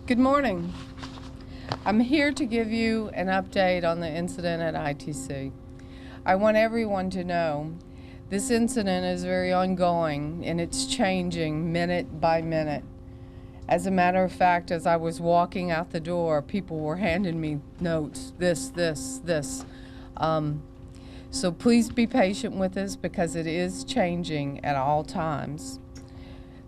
Good morning. I'm here to give you an update on the incident at ITC. I want everyone to know this incident is very ongoing and it's changing minute by minute. As a matter of fact, as I was walking out the door, people were handing me notes, this. So please be patient with us because it is changing at all times.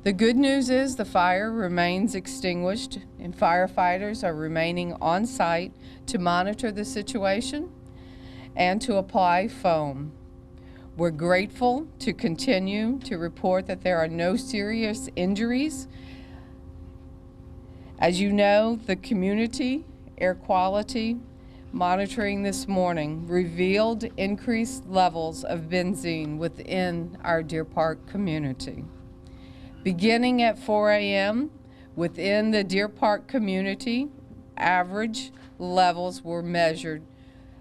The good news is the fire remains extinguished and firefighters are remaining on site to monitor the situation and to apply foam. We're grateful to continue to report that there are no serious injuries. As you know, the community air quality monitoring this morning revealed increased levels of benzene within our Deer Park community. Beginning at 4 a.m., within the Deer Park community, average levels were measured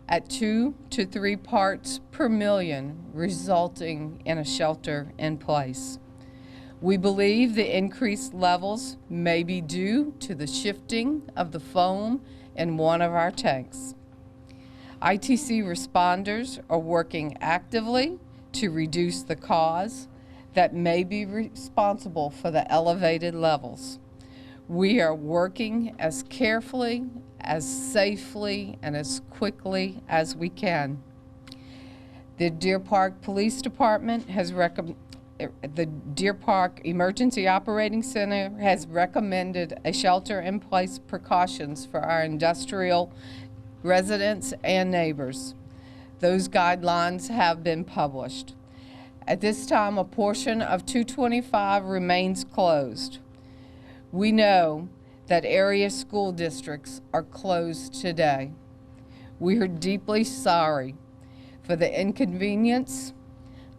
at 2 to 3 parts per million, resulting in a shelter in place. We believe the increased levels may be due to the shifting of the foam in one of our tanks. ITC responders are working actively to reduce the cause that may be responsible for the elevated levels. We are working as carefully, as safely, and as quickly as we can. The Deer Park Police Department has the Deer Park Emergency Operating Center has recommended a shelter-in-place precautions for our industrial residents and neighbors. Those guidelines have been published. At this time, a portion of 225 remains closed. We know that area school districts are closed today. We are deeply sorry for the inconvenience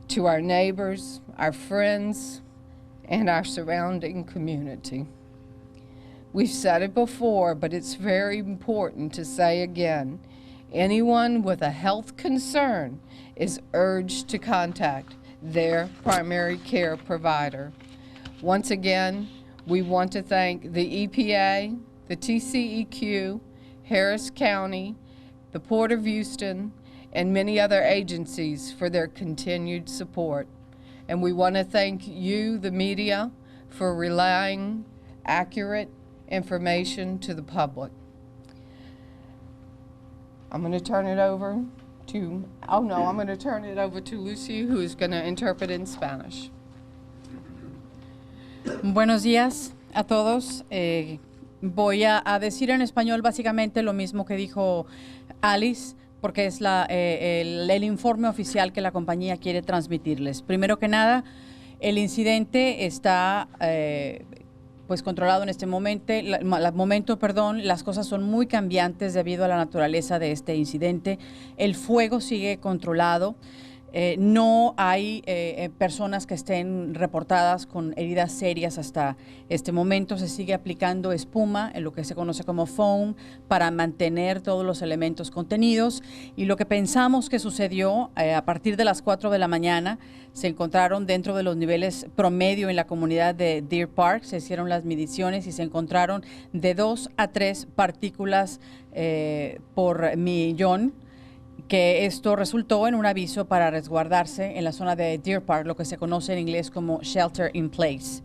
to our neighbors, our friends, and our surrounding community. We've said it before, but it's very important to say again, anyone with a health concern is urged to contact their primary care provider. Once again, we want to thank the EPA, the TCEQ, Harris County, the Port of Houston, and many other agencies for their continued support. And we want to thank you, the media, for relaying accurate information to the public. I'm going to turn it over to Lucy, who is going to interpret in Spanish. Buenos días a todos. Voy a decir en español básicamente lo mismo que dijo Alice, porque es el informe oficial que la compañía quiere transmitirles. Primero que nada, el incidente está pues controlado en este momento. Las cosas son muy cambiantes debido a la naturaleza de este incidente. El fuego sigue controlado. No hay personas que estén reportadas con heridas serias hasta este momento. Se sigue aplicando espuma, en lo que se conoce como foam, para mantener todos los elementos contenidos. Y lo que pensamos que sucedió a partir de las 4 de la mañana, se encontraron dentro de los niveles promedio en la comunidad de Deer Park. Se hicieron las mediciones y se encontraron de 2 a 3 partículas por millón, que esto resultó en un aviso para resguardarse en la zona de Deer Park, lo que se conoce en inglés como shelter in place.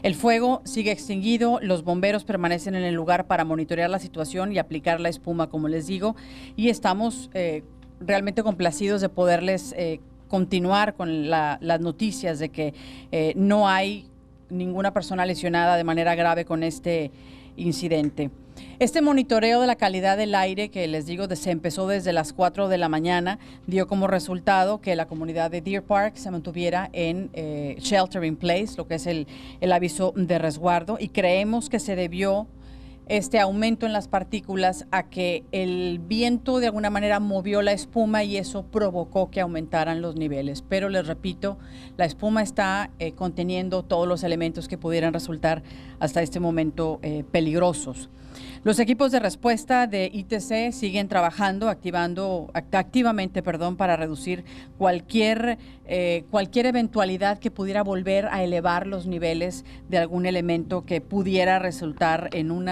El fuego sigue extinguido, los bomberos permanecen en el lugar para monitorear la situación y aplicar la espuma, como les digo, y estamos realmente complacidos de poderles continuar con las noticias de que no hay ninguna persona lesionada de manera grave con este incidente. Este monitoreo de la calidad del aire que les digo se empezó desde las 4 de la mañana, dio como resultado que la comunidad de Deer Park se mantuviera en shelter in place, lo que es el aviso de resguardo, y creemos que se debió este aumento en las partículas a que el viento de alguna manera movió la espuma y eso provocó que aumentaran los niveles. Pero les repito, la espuma está conteniendo todos los elementos que pudieran resultar hasta este momento peligrosos. Los equipos de respuesta de ITC siguen trabajando, activamente, para reducir cualquier eventualidad que pudiera volver a elevar los niveles de algún elemento que pudiera resultar en un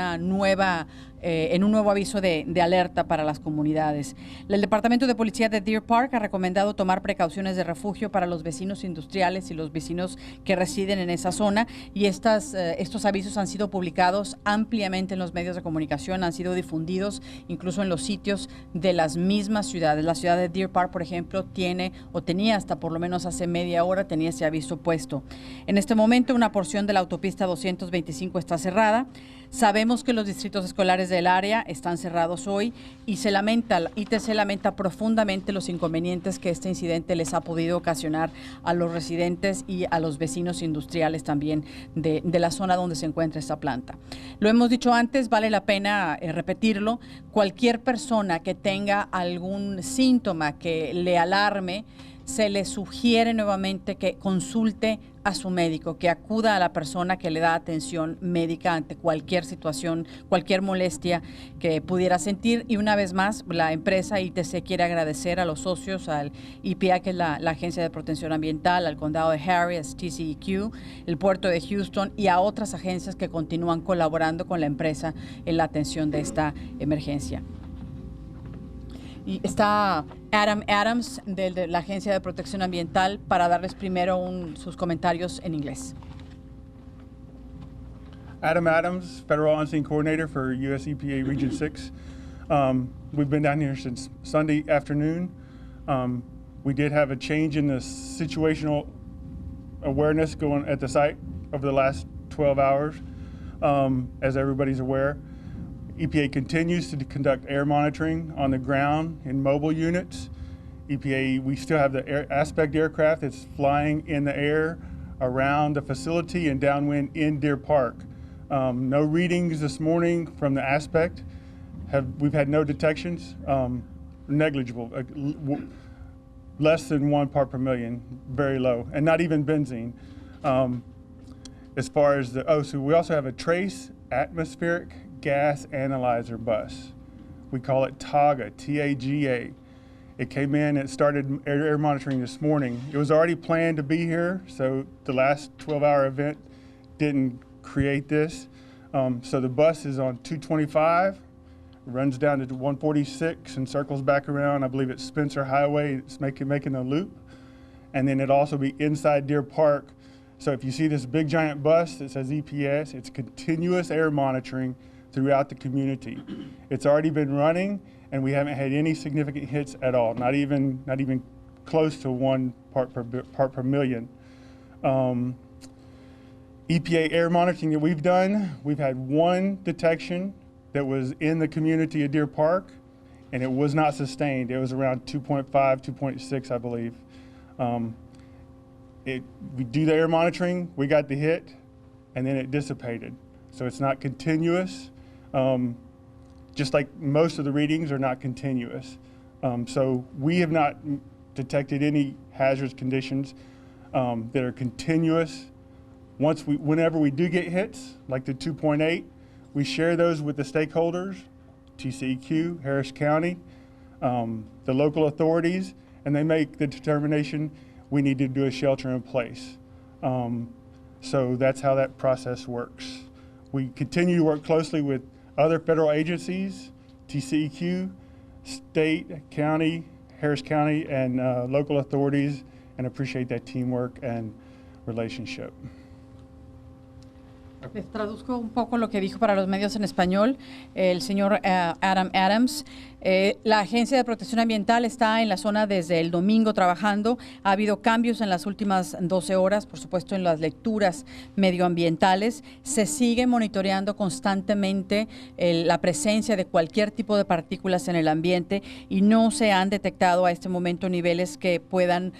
nuevo aviso de alerta para las comunidades. El Departamento de Policía de Deer Park ha recomendado tomar precauciones de refugio para los vecinos industriales y los vecinos que residen en esa zona, y estos avisos han sido publicados ampliamente en los medios de comunicación, han sido difundidos incluso en los sitios de las mismas ciudades. La ciudad de Deer Park, por ejemplo, tenía hasta por lo menos hace media hora, tenía ese aviso puesto. En este momento, una porción de la autopista 225 está cerrada. Sabemos que los distritos escolares del área están cerrados hoy y ITC lamenta profundamente los inconvenientes que este incidente les ha podido ocasionar a los residentes y a los vecinos industriales también de la zona donde se encuentra esta planta. Lo hemos dicho antes, vale la pena repetirlo. Cualquier persona que tenga algún síntoma que le alarme, se le sugiere nuevamente que consulte a su médico, que acuda a la persona que le da atención médica ante cualquier situación, cualquier molestia que pudiera sentir. Y una vez más, la empresa ITC quiere agradecer a los socios, al EPA, que es la Agencia de Protección Ambiental, al Condado de Harris, KHOU, el Puerto de Houston y a otras agencias que continúan colaborando con la empresa en la atención de esta emergencia. Y está Adam Adams de la Agencia de Protección Ambiental para darles primero sus comentarios en inglés. Adam Adams, Federal On-Scene Coordinator for US EPA Region 6. We've been down here since Sunday afternoon. We did have a change in the situational awareness going at the site over the last 12 hours, as everybody's aware. EPA continues to conduct air monitoring on the ground in mobile units. EPA, we still have the Aspect aircraft that's flying in the air around the facility and downwind in Deer Park. No readings this morning from the Aspect. We've had no detections, negligible, less than 1 part per million, very low, and not even benzene. As far as so we also have a trace atmospheric gas analyzer bus. We call it TAGA, T-A-G-A. It came in and started air monitoring this morning. It was already planned to be here, so the last 12-hour event didn't create this. So the bus is on 225, runs down to 146 and circles back around. I believe it's Spencer Highway. It's making a loop. And then it'll also be inside Deer Park. So if you see this big giant bus that says EPS, it's continuous air monitoring throughout the community. It's already been running, and we haven't had any significant hits at all, not even close to 1 part per million. EPA air monitoring that we've done, we've had 1 detection that was in the community of Deer Park, and it was not sustained. It was around 2.5, 2.6, I believe. We do the air monitoring, we got the hit, and then it dissipated. So it's not continuous, just like most of the readings are not continuous. So we have not detected any hazardous conditions that are continuous. Whenever we do get hits, like the 2.8, we share those with the stakeholders, TCEQ, Harris County, the local authorities, and they make the determination we need to do a shelter in place. So that's how that process works. We continue to work closely with other federal agencies, TCEQ, state, county, Harris County, and local authorities, and appreciate that teamwork and relationship. Les traduzco un poco lo que dijo para los medios en español el señor Adam Adams. La Agencia de Protección Ambiental está en la zona desde el domingo trabajando. Ha habido cambios en las últimas 12 horas, por supuesto en las lecturas medioambientales. Se sigue monitoreando constantemente la presencia de cualquier tipo de partículas en el ambiente y no se han detectado a este momento niveles que puedan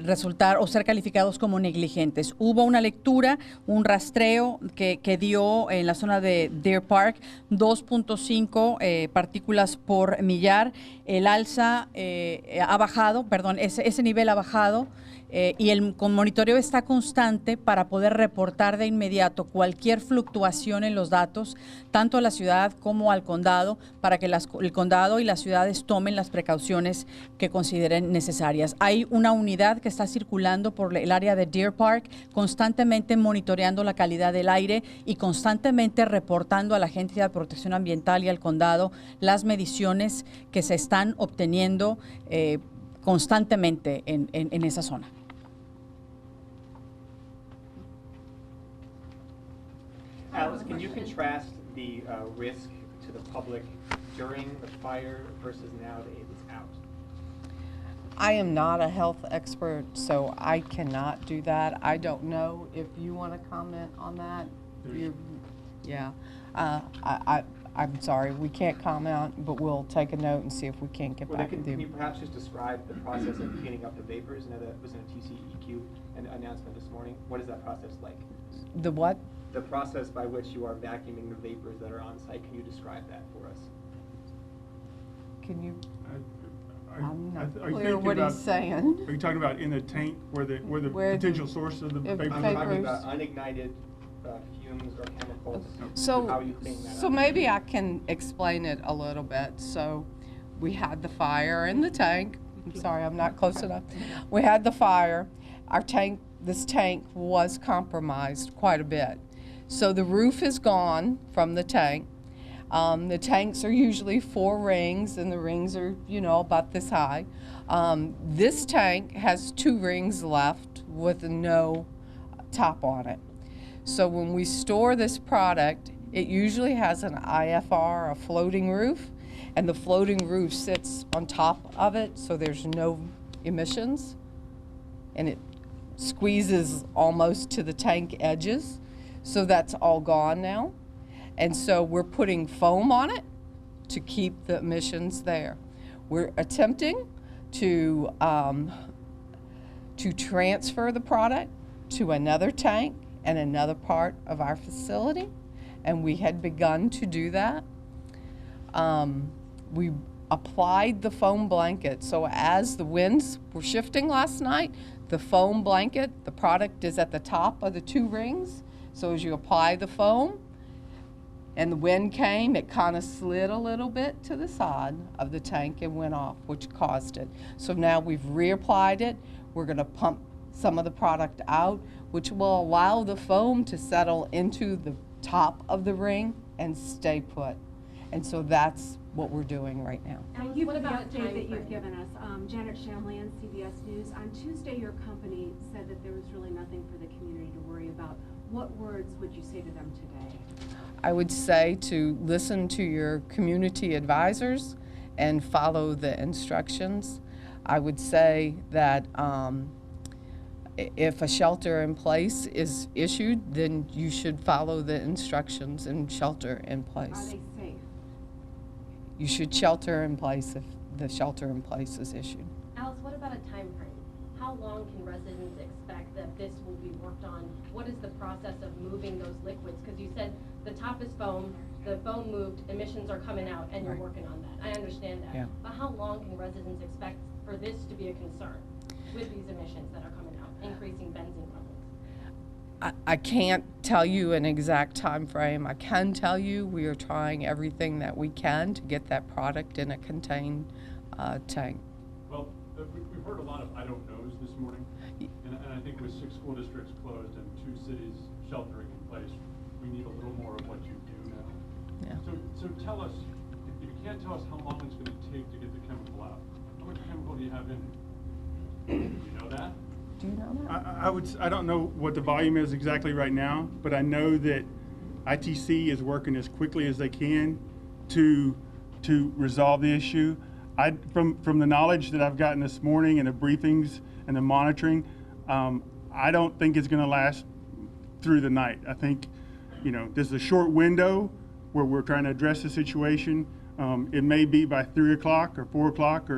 resultar o ser calificados como negligentes. Hubo una lectura, un rastreo que dio en la zona de Deer Park 2.5 partículas por millar. El alza ha bajado, ese nivel ha bajado y el monitoreo está constante para poder reportar de inmediato cualquier fluctuación en los datos, tanto a la ciudad como al condado, para que el condado y las ciudades tomen las precauciones que consideren necesarias. Hay una unidad que está circulando por el área de Deer Park, constantemente monitoreando la calidad del aire y constantemente reportando a la Agencia de Protección Ambiental y al condado las mediciones que se están obteniendo constantemente en esa zona. Alice, can you contrast the risk to the public during the fire versus now that it is out? I am not a health expert, so I cannot do that. I don't know if you want to comment on that. Yeah, I'm sorry, we can't comment, but we'll take a note and see if we can't get back with Can you you. perhaps just describe the process of cleaning up the vapors? I know that was in a TCEQ announcement this morning. What is that process like? The what? The process by which you are vacuuming the vapors that are on site. Can you describe that for us? Can you? I'm Are not you clear thinking what about- he's saying. Are you talking about in the tank where the Where the- potential source of the if vapor? I'm vapors- talking about unignited fumes or chemicals. How So, are you cleaning that so up? maybe I can explain it a little bit. So we had the fire in the tank. I'm sorry, I'm not close enough. We had the fire. Our tank, this tank was compromised quite a bit. So the roof is gone from the tank. The tanks are usually 4 rings, and the rings are, about this high. This tank has 2 rings left with no top on it. So when we store this product, it usually has an IFR, a floating roof, and the floating roof sits on top of it, so there's no emissions, and it squeezes almost to the tank edges. So that's all gone now. And so we're putting foam on it to keep the emissions there. We're attempting to transfer the product to another tank and another part of our facility, and we had begun to do that. We applied the foam blanket, so as the winds were shifting last night, the foam blanket, the product is at the top of the 2 rings, so as you apply the foam, and the wind came, it kind of slid a little bit to the side of the tank and went off, which caused it. So now we've reapplied it. We're going to pump some of the product out, which will allow the foam to settle into the top of the ring and stay put. And so that's what we're doing right now. Thank you What for the about a update that timeframe? you've given us. Janet Shamlian, CBS News. On Tuesday, your company said that there was really nothing for the community to worry about. What words would you say to them today? I would say to listen to your community advisors and follow the instructions. I would say that if a shelter in place is issued, then you should follow the instructions and shelter in Are place. they safe? You should shelter in place if the shelter in place is issued. Alice, what about a time frame? How long can residents expect that this will be worked on? What is the process of moving those liquids? Because you said the top is foam, the foam moved, emissions are coming out, and you're Right. working on that. I understand that. Yeah. But how long can residents expect for this to be a concern with these emissions that are coming out, increasing benzene levels? I can't tell you an exact time frame. I can tell you we are trying everything that we can to get that product in a contained tank. Well, we've heard a lot of I don't knows this morning, and I think with 6 school districts closed and 2 cities sheltering in place, we need a little more of what you do now. Yeah. So tell us, if you can't tell us how long it's going to take to get the chemical out, how much chemical do you have in it? Do you know that? Do you know that? I don't know what the volume is exactly right now, but I know that ITC is working as quickly as they can to resolve the issue. From the knowledge that I've gotten this morning and the briefings and the monitoring, I don't think it's going to last through the night. I think, this is a short window where we're trying to address the situation. It may be by 3 o'clock or 4 o'clock,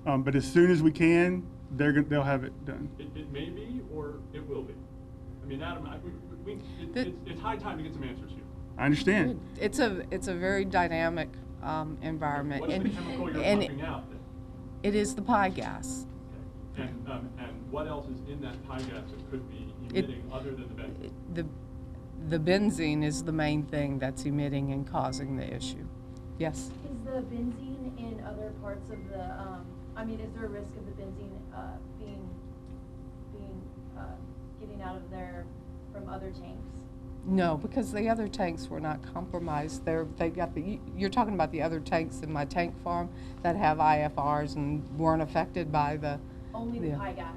but as soon as we can, they'll have it done. It may be, or it will be. I mean, Adam, it's high time to get some answers here. I understand. It's a very dynamic environment. What's the chemical you're and pumping out then? it is the pie gas. And what else is in that tie gas that could be emitting other than the benzene? The benzene is the main thing that's emitting and causing the issue. Yes? Is the benzene in other parts of the, I mean, is there a risk of the benzene getting out of there from other tanks? No, because the other tanks were not compromised. You're talking about the other tanks in my tank farm that have IFRs and weren't affected by the... Only the pie gas?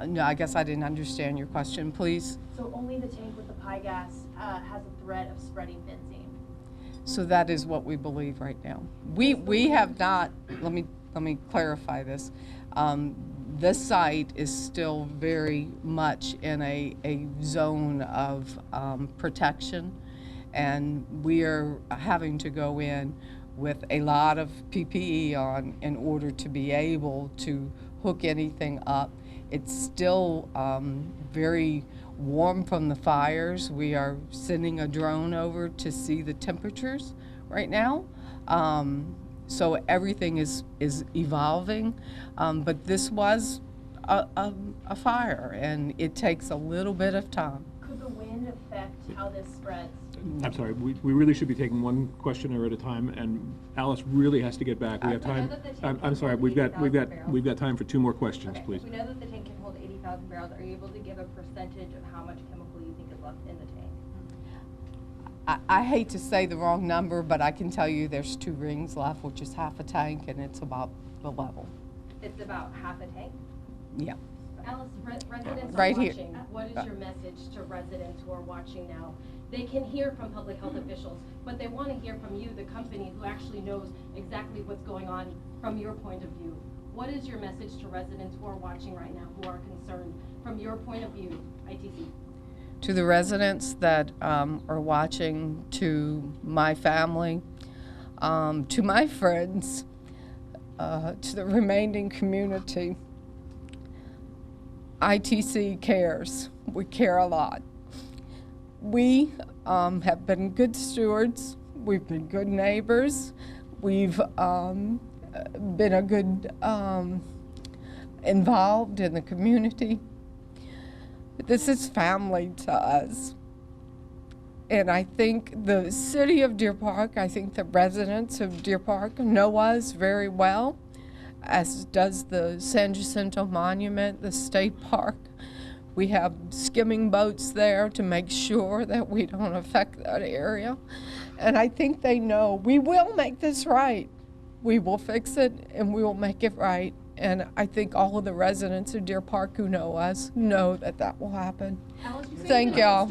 No, I guess I didn't understand your question, please. So only the tank with the pie gas has a threat of spreading benzene? So that is what we believe right now. We have not, let me clarify this. This site is still very much in a zone of protection, and we are having to go in with a lot of PPE on in order to be able to hook anything up. It's still very warm from the fires. We are sending a drone over to see the temperatures right now. So everything is evolving, but this was a fire, and it takes a little bit of time. Could the wind affect how this spreads? I'm sorry, we really should be taking one questioner at a time, and Alice really has to get back. We have I know time. that the tank I'm can sorry, hold we've got 80,000 time for two more questions, Okay, please. if we know that the tank can hold 80,000 barrels, are you able to give a percentage of how much chemical you think is left in the tank? I hate to say the wrong number, but I can tell you there's 2 rings left, which is half a tank, and it's about the level. It's about half a tank? Yeah. Alice, residents are Right here. watching. What is your message to residents who are watching now? They can hear from public health officials, but they want to hear from you, the company, who actually knows exactly what's going on from your point of view. What is your message to residents who are watching right now, who are concerned from your point of view, ITC? To the residents that are watching, to my family, to my friends, to the remaining community, ITC cares. We care a lot. We have been good stewards. We've been good neighbors. We've been a good involved in the community. This is family to us. And I think the city of Deer Park, I think the residents of Deer Park know us very well, as does the San Jacinto Monument, the state park. We have skimming boats there to make sure that we don't affect that area. And I think they know we will make this right. We will fix it and we will make it right. And I think all of the residents of Deer Park who know us know that that will happen. Alice, you say Thank y'all.